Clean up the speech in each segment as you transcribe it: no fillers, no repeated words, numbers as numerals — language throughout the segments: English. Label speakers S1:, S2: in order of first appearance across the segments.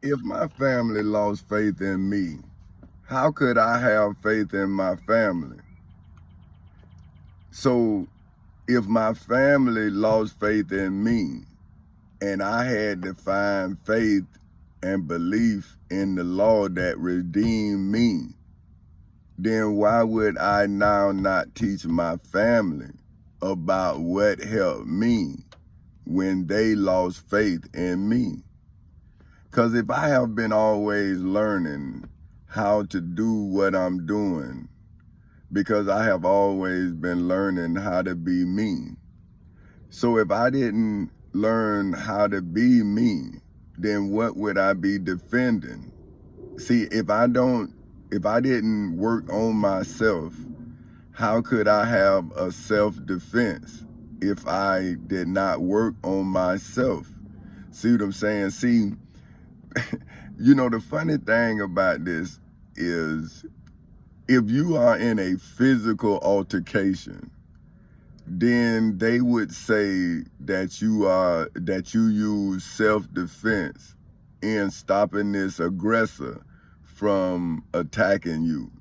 S1: if my family lost faith in me, how could I have faith in my family? So if my family lost faith in me and I had to find faith and belief in the law that redeemed me, then why would I now not teach my family about what helped me when they lost faith in me? Because if I have been always learning how to do what I'm doing, because I have always been learning how to be me. So if I didn't learn how to be me, then what would I be defending? See, if I didn't work on myself, how could I have a self-defense if I did not work on myself? See what I'm saying? See, you know, the funny thing about this is if you are in a physical altercation, then they would say that you use self-defense in stopping this aggressor from attacking you.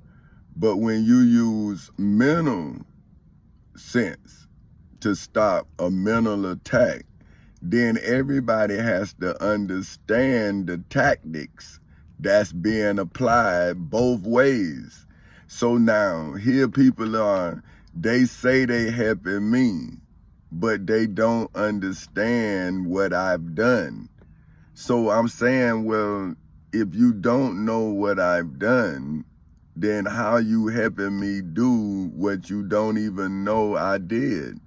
S1: But when you use mental sense to stop a mental attack, then everybody has to understand the tactics that's being applied both ways. So now here people are, they say they helping me, but they don't understand what I've done. So I'm saying, well, if you don't know what I've done, then how you helping me do what you don't even know I did?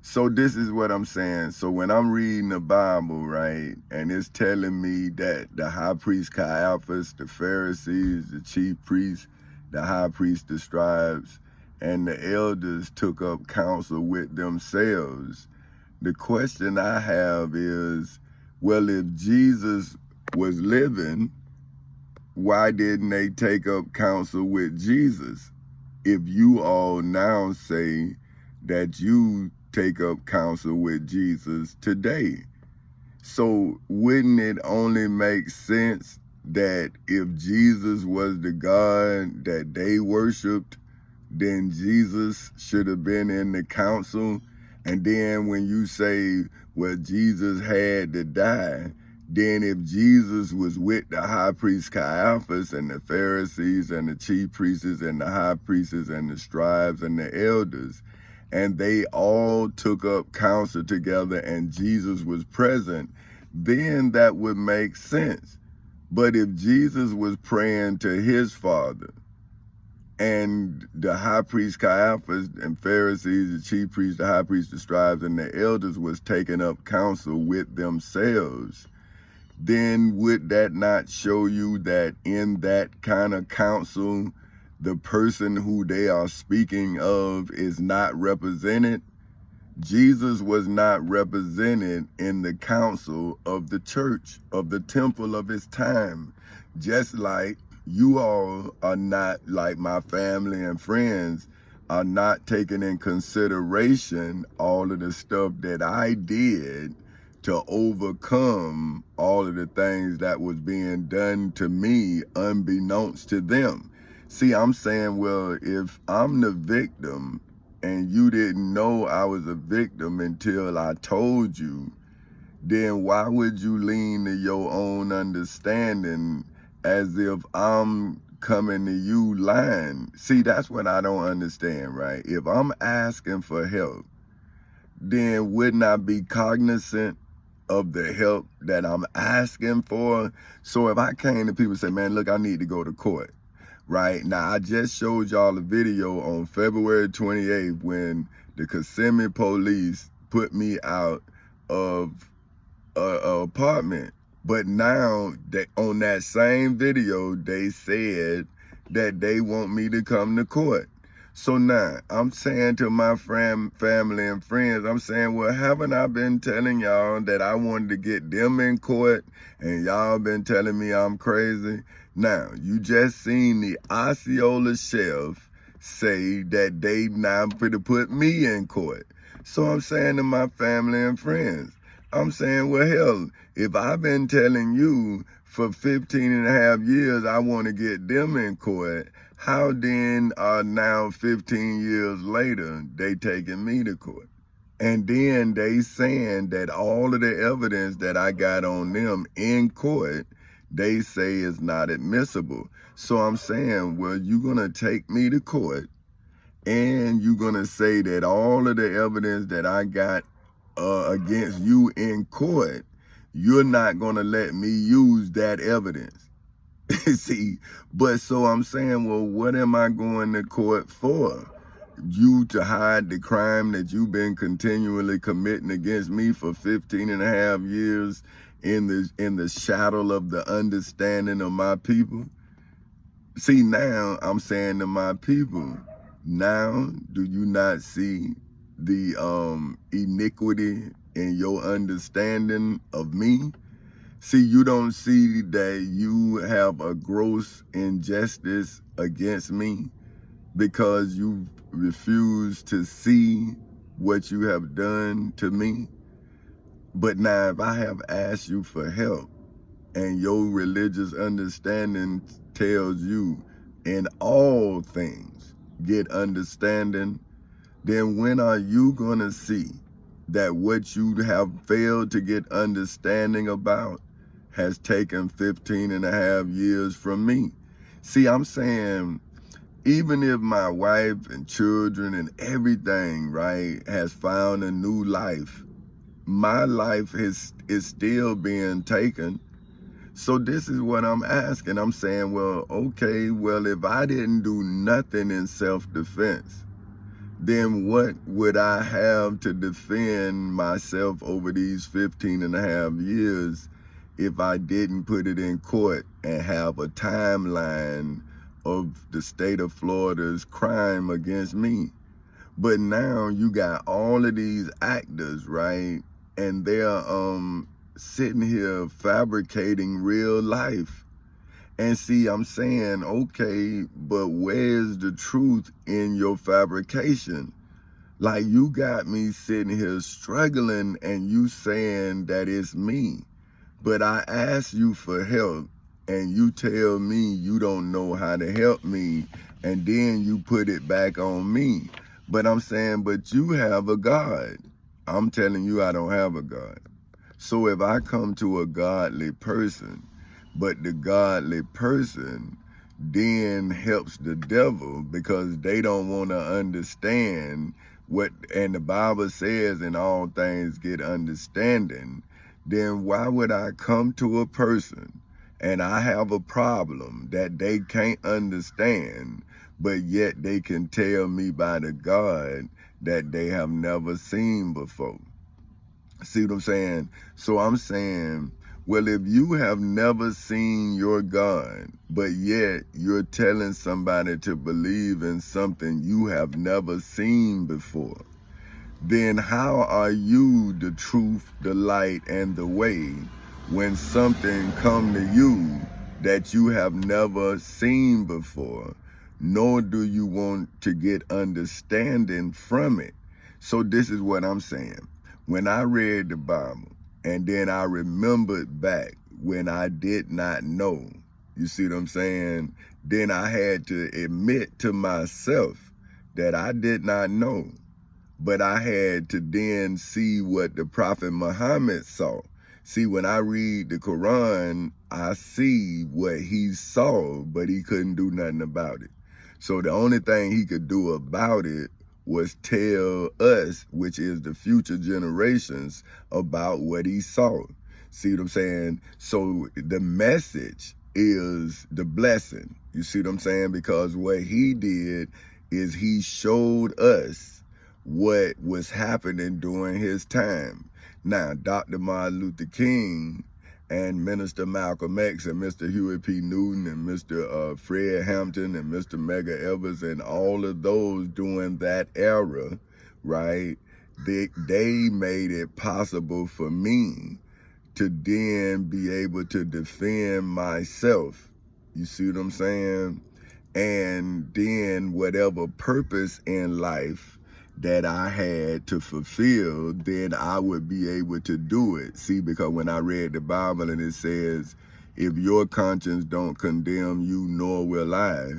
S1: So this is what I'm saying. So when I'm reading the Bible, right, and it's telling me that the high priest Caiaphas, the Pharisees, the chief priests, the high priest, the scribes, and the elders took up counsel with themselves, the question I have is, well, if Jesus was living, why didn't they take up counsel with Jesus? If you all now say that you take up counsel with Jesus today. So wouldn't it only make sense that if Jesus was the God that they worshiped, then Jesus should have been in the council? And then when you say, well, Jesus had to die, then if Jesus was with the high priest Caiaphas and the Pharisees and the chief priests and the high priests and the scribes and the elders, and they all took up counsel together and Jesus was present, then that would make sense. But if Jesus was praying to his Father and the high priest Caiaphas and Pharisees, the chief priests, the high priests, the scribes, and the elders was taking up counsel with themselves, then would that not show you that in that kind of counsel, the person who they are speaking of is not represented? Jesus was not represented in the council of the church, of the temple of his time. Just like you all are not, like my family and friends, are not taking in consideration all of the stuff that I did to overcome all of the things that was being done to me unbeknownst to them. See, I'm saying, well, if I'm the victim and you didn't know I was a victim until I told you, then why would you lean to your own understanding as if I'm coming to you lying? See, that's what I don't understand, right? If I'm asking for help, then wouldn't I be cognizant of the help that I'm asking for? So if I came to people and say, man, look, I need to go to court. Right now, I just showed y'all a video on February 28th when the Kissimmee police put me out of a apartment. But now, on that same video, they said that they want me to come to court. So now, I'm saying to my family and friends, I'm saying, well, haven't I been telling y'all that I wanted to get them in court, and y'all been telling me I'm crazy? Now, you just seen the Osceola chef say that they now to put me in court. So I'm saying to my family and friends, I'm saying, well, hell, if I've been telling you for 15 and a half years, I want to get them in court. How then now 15 years later, they taking me to court? And then they saying that all of the evidence that I got on them in court, they say is not admissible. So I'm saying, well, you're going to take me to court and you're going to say that all of the evidence that I got against you in court, you're not going to let me use that evidence. See, but so I'm saying, well, what am I going to court for? You to hide the crime that you've been continually committing against me for 15 and a half years in the shadow of the understanding of my people? See, now I'm saying to my people, now do you not see the iniquity in your understanding of me? See, you don't see that you have a gross injustice against me because you refuse to see what you have done to me. But now if I have asked you for help and your religious understanding tells you in all things get understanding, then when are you going to see that what you have failed to get understanding about has taken 15 and a half years from me? See, I'm saying, even if my wife and children and everything, right, has found a new life, my life is still being taken. So this is what I'm asking. I'm saying, well, okay, well, if I didn't do nothing in self-defense, then what would I have to defend myself over these 15 and a half years if I didn't put it in court and have a timeline of the state of Florida's crime against me? But now you got all of these actors, right? And they're sitting here fabricating real life. And see, I'm saying, okay, but where's the truth in your fabrication? Like, you got me sitting here struggling and you saying that it's me. But I ask you for help and you tell me you don't know how to help me, and then you put it back on me. But I'm saying, but you have a God. I'm telling you I don't have a God. So if I come to a godly person, but the godly person then helps the devil because they don't want to understand what, and the Bible says in all things get understanding, then why would I come to a person and I have a problem that they can't understand, but yet they can tell me by the God that they have never seen before? See what I'm saying? So I'm saying, well, if you have never seen your God, but yet you're telling somebody to believe in something you have never seen before, then how are you the truth, the light, and the way when something come to you that you have never seen before, nor do you want to get understanding from it? So this is what I'm saying. When I read the Bible, and then I remembered back when I did not know, you see what I'm saying? Then I had to admit to myself that I did not know, but I had to then see what the Prophet Muhammad saw. See, when I read the Quran, I see what he saw, but he couldn't do nothing about it. So the only thing he could do about it was tell us, which is the future generations, about what he saw. See what I'm saying? So the message is the blessing. You see what I'm saying? Because what he did is he showed us what was happening during his time. Now, Dr. Martin Luther King and Minister Malcolm X and Mr. Huey P. Newton and Mr. Fred Hampton and Mr. Medgar Evers and all of those during that era, right, they made it possible for me to then be able to defend myself. You see what I'm saying? And then whatever purpose in life that I had to fulfill, then I would be able to do it. See, because when I read the Bible and it says, if your conscience don't condemn you, nor will I,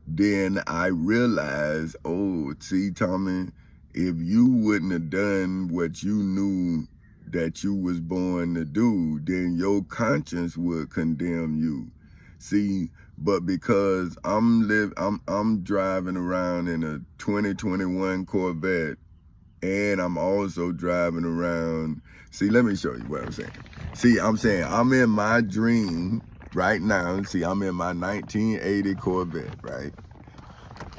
S1: then I realize, oh, see, Tommy, if you wouldn't have done what you knew that you was born to do, then your conscience would condemn you. See, but because I'm driving around in a 2021 Corvette, and I'm also driving around. See, let me show you what I'm saying. See, I'm saying I'm in my dream right now. See, I'm in my 1980 Corvette, right?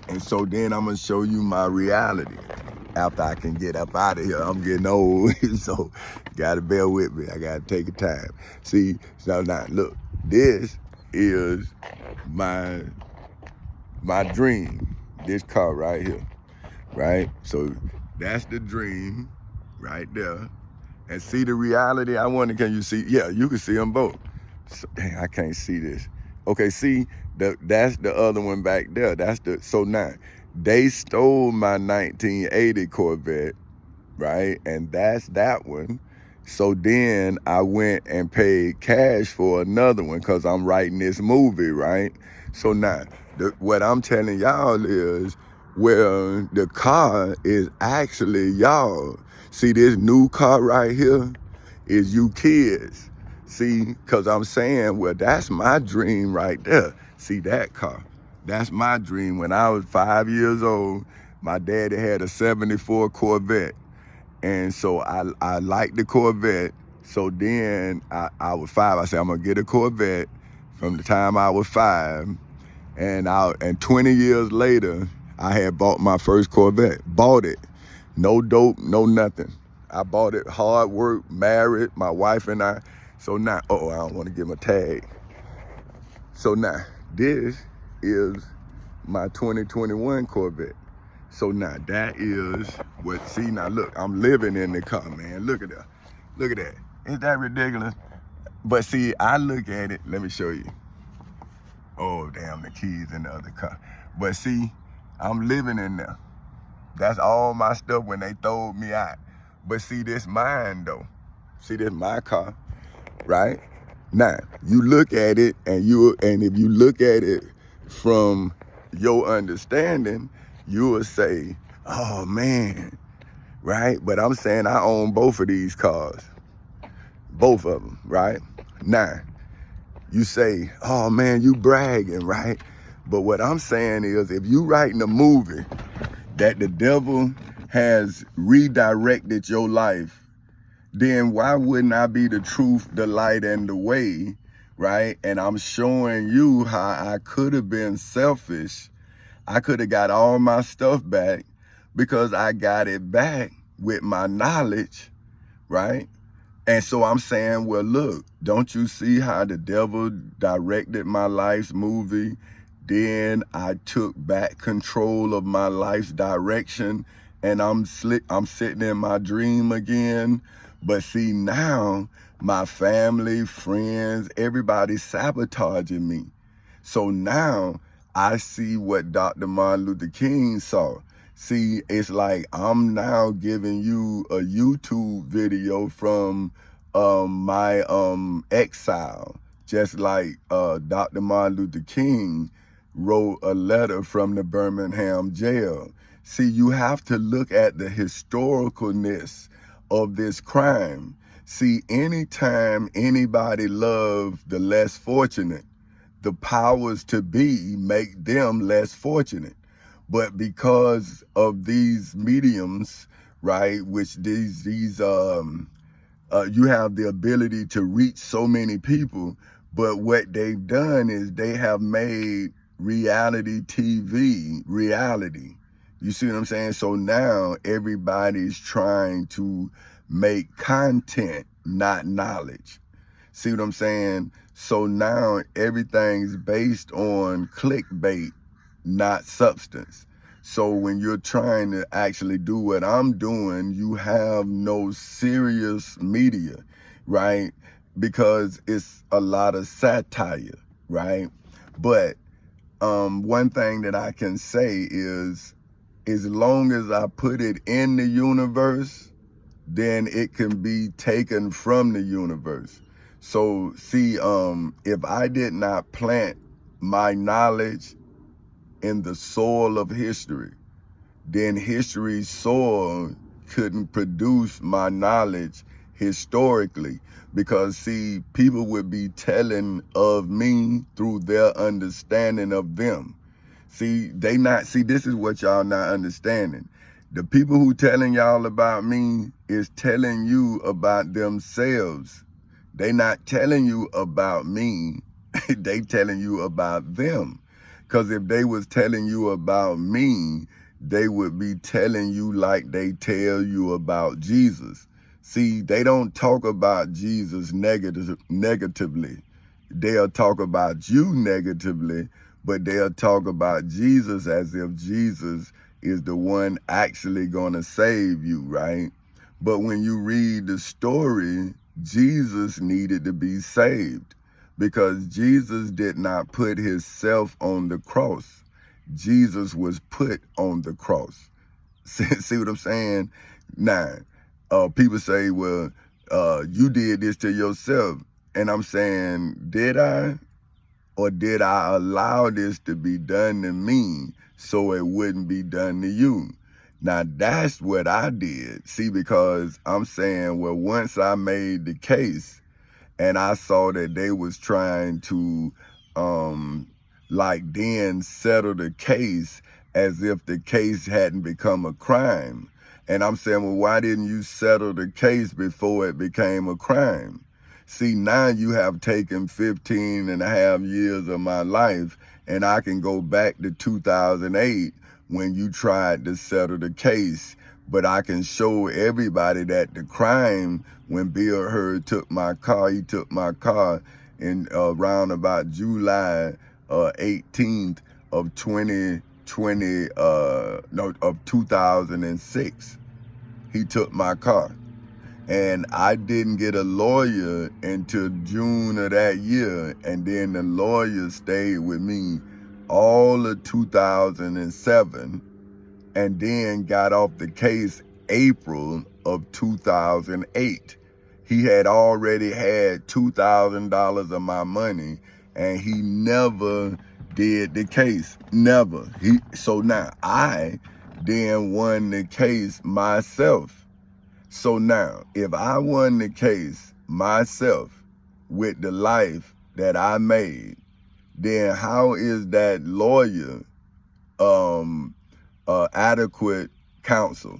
S1: And so then I'm gonna show you my reality after I can get up out of here. I'm getting old, so gotta bear with me. I gotta take a time. See, so now look, this is my dream. This car right here, right? So that's the dream right there. And see the reality. I wonder, can you see? Yeah, you can see them both. So, dang, I can't see this. Okay, see, that's the other one back there. So now, they stole my 1980 Corvette, right? And that's that one. So then I went and paid cash for another one because I'm writing this movie, right? So now, what I'm telling y'all is, well, the car is actually y'all. See, this new car right here is you kids. See, because I'm saying, well, that's my dream right there. See that car? That's my dream. When I was 5 years old, my daddy had a 74 Corvette. And so I liked the Corvette. So then I was 5. I said, I'm going to get a Corvette from the time I was 5. And 20 years later, I had bought my first Corvette. Bought it. No dope, no nothing. I bought it, hard work, married, my wife and I. So now, I don't want to give my tag. So now, this is my 2021 Corvette. So now that is what, see now look, I'm living in the car, man. Look at that. Look at that. Isn't that ridiculous? But see, I look at it, let me show you. Oh, damn, the keys in the other car. But see, I'm living in there. That's all my stuff when they throwed me out. But see, this mine though. See, this my car, right? Now, you look at it and if you look at it from your understanding, you will say, oh man, right? But I'm saying I own both of these cars. Both of them, right? Now, you say, oh man, you bragging, right? But what I'm saying is, if you writing a movie that the devil has redirected your life, then why wouldn't I be the truth, the light, and the way, right? And I'm showing you how I could have been selfish. I could have got all my stuff back because I got it back with my knowledge, right? And so I'm saying, well, look, don't you see how the devil directed my life's movie? Then I took back control of my life's direction, and I'm sitting in my dream again. But see, now my family, friends, everybody's sabotaging me. So now I see what Dr. Martin Luther King saw. See, it's like I'm now giving you a YouTube video from my exile, just like Dr. Martin Luther King wrote a letter from the Birmingham jail. See, you have to look at the historicalness of this crime. See, anytime anybody loves the less fortunate, the powers to be make them less fortunate. But because of these mediums, right, which you have the ability to reach so many people, but what they've done is they have made reality TV reality. You see what I'm saying? So now everybody's trying to make content, not knowledge. See what I'm saying? So now everything's based on clickbait, not substance. So when you're trying to actually do what I'm doing, you have no serious media, right? Because it's a lot of satire, right? But one thing that I can say is, as long as I put it in the universe, then it can be taken from the universe. So see, if I did not plant my knowledge in the soil of history, then history's soil couldn't produce my knowledge historically, because see, people would be telling of me through their understanding of them. See, this is what y'all not understanding. The people who telling y'all about me is telling you about themselves. They not telling you about me. They telling you about them. Because if they was telling you about me, they would be telling you like they tell you about Jesus. See, they don't talk about Jesus negatively. They'll talk about you negatively, but they'll talk about Jesus as if Jesus is the one actually going to save you, right? But when you read the story, Jesus needed to be saved, because Jesus did not put himself on the cross. Jesus was put on the cross. See what I'm saying? Now, people say, well, you did this to yourself. And I'm saying, did I? Or did I allow this to be done to me so it wouldn't be done to you? Now, that's what I did. See, because I'm saying, well, once I made the case and I saw that they was trying to, then settle the case as if the case hadn't become a crime. And I'm saying, well, why didn't you settle the case before it became a crime? See, now you have taken 15 and a half years of my life, and I can go back to 2008 when you tried to settle the case. But I can show everybody that the crime, when Bill Hurd took my car, he took my car in around about July 18th of 2006. He took my car. And I didn't get a lawyer until June of that year. And then the lawyer stayed with me all of 2007 and then got off the case April of 2008. He had already had $2,000 of my money, and he never did the case. Never. So now I then won the case myself. So now, if I won the case myself with the life that I made, then how is that lawyer adequate counsel?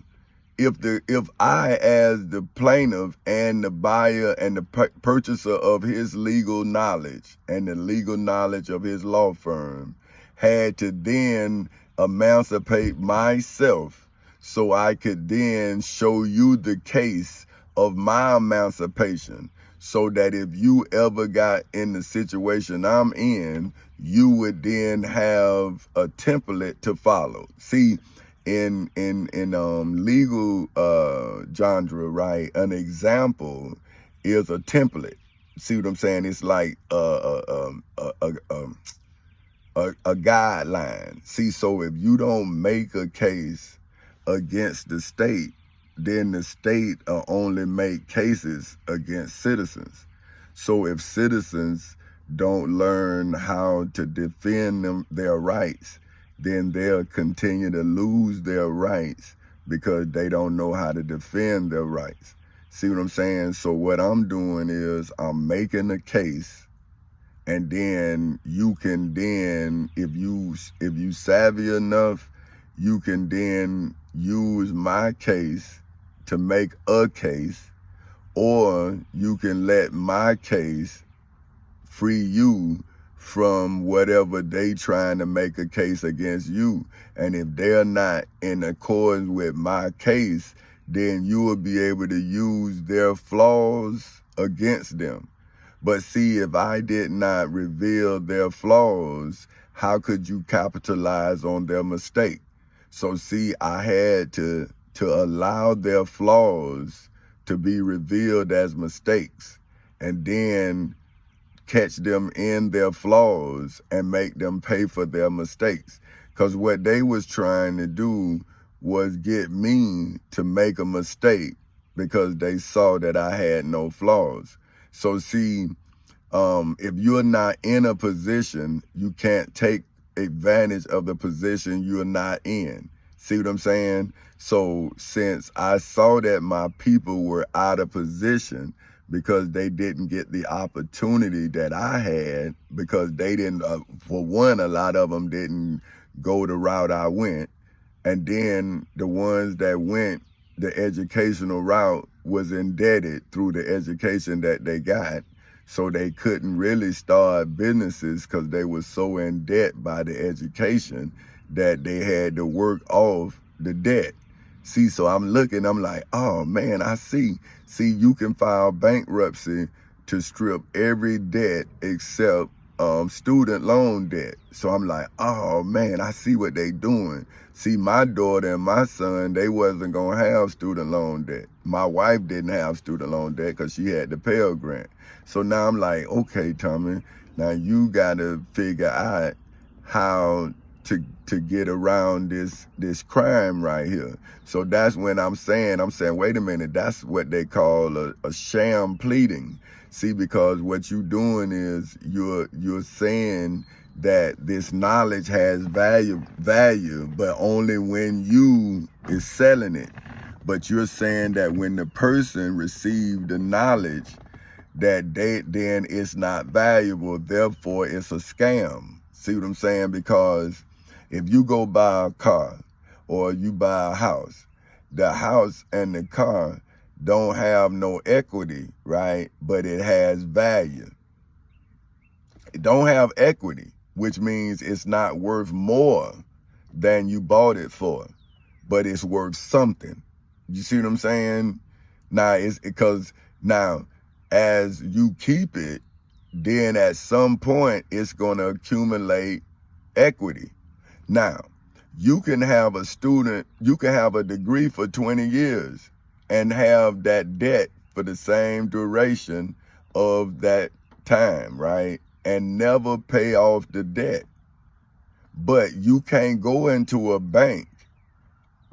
S1: If I, as the plaintiff and the buyer and the purchaser of his legal knowledge and the legal knowledge of his law firm, had to then emancipate myself so I could then show you the case of my emancipation, so that if you ever got in the situation I'm in, you would then have a template to follow. See, in legal genre, right, an example is a template. See what I'm saying? It's like a guideline. See, so if you don't make a case against the state, then the state only make cases against citizens. So if citizens don't learn how to defend their rights, then they'll continue to lose their rights because they don't know how to defend their rights. See what I'm saying? So what I'm doing is I'm making a case, and then you can then, if you savvy enough, you can then use my case to make a case, or you can let my case free you from whatever they trying to make a case against you. And if they're not in accordance with my case, then you will be able to use their flaws against them. But see, if I did not reveal their flaws, how could you capitalize on their mistake? So see, I had to allow their flaws to be revealed as mistakes, and then catch them in their flaws and make them pay for their mistakes. Because what they was trying to do was get me to make a mistake because they saw that I had no flaws. So see, if you're not in a position, you can't take advantage of the position you're not in. See what I'm saying? So since I saw that my people were out of position because they didn't get the opportunity that I had, because they didn't, for one, a lot of them didn't go the route I went. And then the ones that went the educational route was indebted through the education that they got. So they couldn't really start businesses because they were so in debt by the education that they had to work off the debt. See, so I'm looking, I'm like, oh man, I see. See, you can file bankruptcy to strip every debt except student loan debt. So I'm like, oh man, I see what they doing. See, my daughter and my son, they wasn't gonna have student loan debt. My wife didn't have student loan debt because she had the Pell Grant. So now I'm like, okay, Tommy, now you gotta figure out how to get around this crime right here. So that's when I'm saying, wait a minute, that's what they call a sham pleading. See, because what you're doing is you're saying that this knowledge has value, but only when you is selling it. But you're saying that when the person received the knowledge, that then it's not valuable, therefore it's a scam. See what I'm saying? Because if you go buy a car or you buy a house, the house and the car don't have no equity, right? But it has value. It don't have equity, which means it's not worth more than you bought it for, but it's worth something. You see what I'm saying? Now, it's because now as you keep it, then at some point it's going to accumulate equity. Now, you can have a degree for 20 years and have that debt for the same duration of that time, right? And never pay off the debt. But you can't go into a bank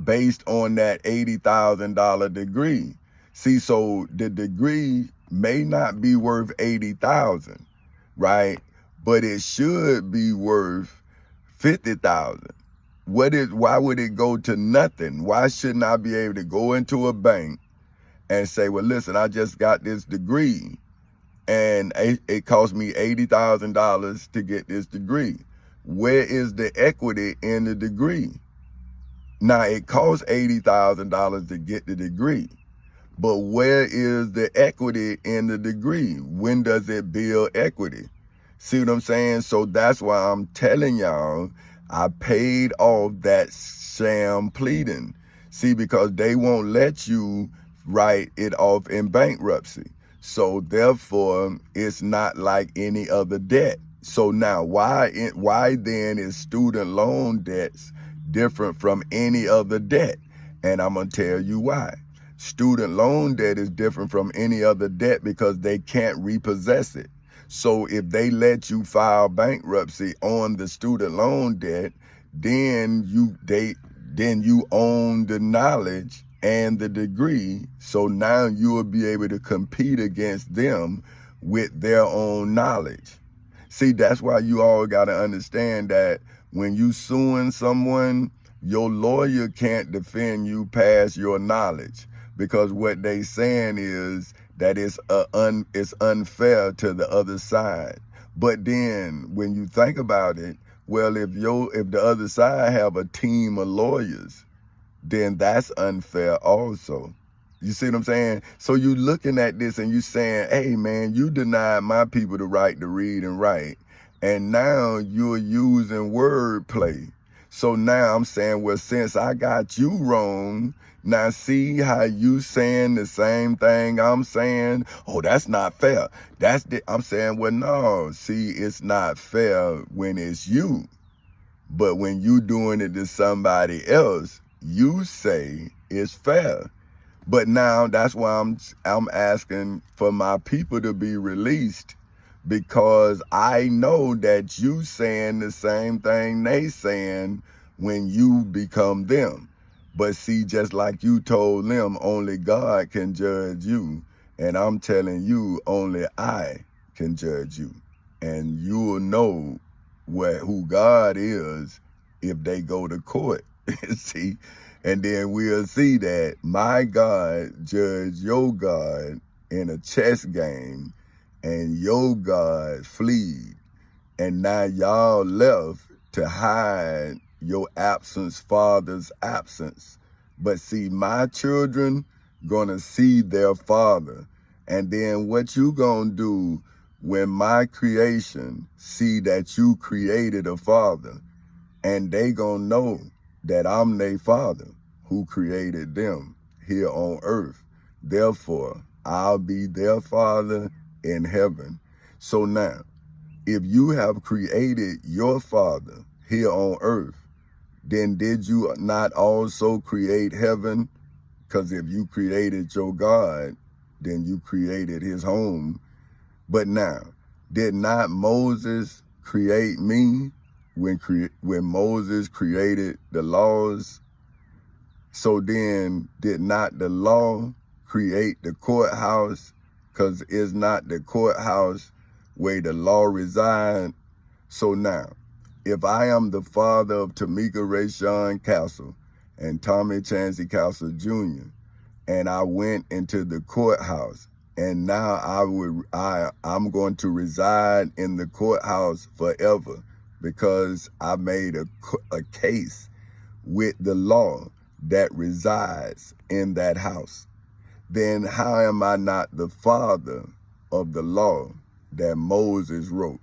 S1: based on that $80,000 degree. See, so the degree may not be worth $80,000, right? But it should be worth $50,000. Why would it go to nothing? Why shouldn't I be able to go into a bank and say, well, listen, I just got this degree and it cost me $80,000 to get this degree. Where is the equity in the degree? Now, it costs $80,000 to get the degree, but where is the equity in the degree? When does it build equity? See what I'm saying? So that's why I'm telling y'all, I paid off that sham pleading. See, because they won't let you write it off in bankruptcy. So therefore, it's not like any other debt. So now, why then is student loan debts different from any other debt? And I'm going to tell you why. Student loan debt is different from any other debt because they can't repossess it. So if they let you file bankruptcy on the student loan debt, then you own the knowledge and the degree. So now you will be able to compete against them with their own knowledge. See, that's why you all got to understand that when you suing someone, your lawyer can't defend you past your knowledge, because what they saying is that it's unfair to the other side. But then when you think about it, well, if the other side have a team of lawyers, then that's unfair also. You see what I'm saying? So you looking at this and you saying, hey man, you denied my people the right to read and write, and now you're using wordplay. So now I'm saying, well, since I got you wrong, now see how you saying the same thing I'm saying? Oh, that's not fair. I'm saying, well, no, see, it's not fair when it's you. But when you doing it to somebody else, you say it's fair. But now that's why I'm asking for my people to be released, because I know that you saying the same thing they saying when you become them. But see, just like you told them, only God can judge you. And I'm telling you, only I can judge you. And you will know who God is if they go to court. See? And then we'll see that my God judged your God in a chess game, and your God fled. And now y'all left to hide your absence, father's absence. But see, my children gonna see their father. And then what you gonna do when my creation see that you created a father, and they gonna know that I'm their father who created them here on earth. Therefore, I'll be their father in heaven. So now, if you have created your father here on earth, then did you not also create heaven? Because if you created your God, then you created his home. But now, did not Moses create me when Moses created the laws? So then, did not the law create the courthouse? Because it's not the courthouse where the law resides. So now, if I am the father of Tamika Rayshawn Castle and Tommy Chancey Castle Jr., and I went into the courthouse, and now I'm going to reside in the courthouse forever because I made a case with the law that resides in that house, then how am I not the father of the law that Moses wrote?